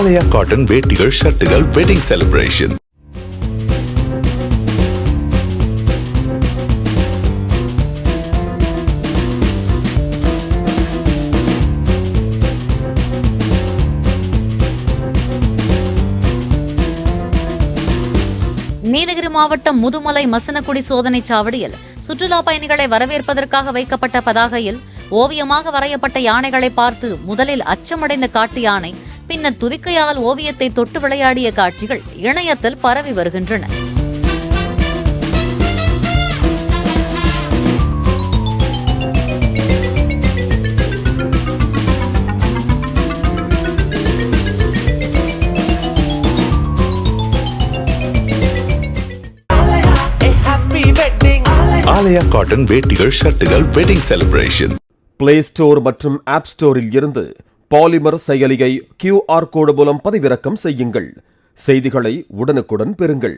ஆலயா cotton வேட்டிகள் ஷர்ட்டுகள் wedding celebration. Nilgiri மாவட்டம் முதுமலை மசனக்குடி சோதனைச் சாவடியில் சுற்றுலா பயணிகளை வரவேற்பதற்காக வைக்கப்பட்ட பதாகையில் ஓவியமாக வரையப்பட்ட யானைகளை பார்த்து முதலில் அச்சமடைந்த காட்டு யானை பின்னர் துதிக்கையால் ஓவியத்தை தொட்டு விளையாடிய காட்சிகள் இணையத்தில் பரவி வருகின்றன. ஆலயா காட்டன் வேட்டிகள் ஷர்ட்டுகள் வெட்டிங் செலிப்ரேஷன். பிளே ஸ்டோர் மற்றும் ஆப் ஸ்டோரில் இருந்து பாலிமர் செயலியை QR கோடு மூலம் பதிவிறக்கம் செய்யுங்கள். செய்திகளை உடனுக்குடன் பெறுங்கள்.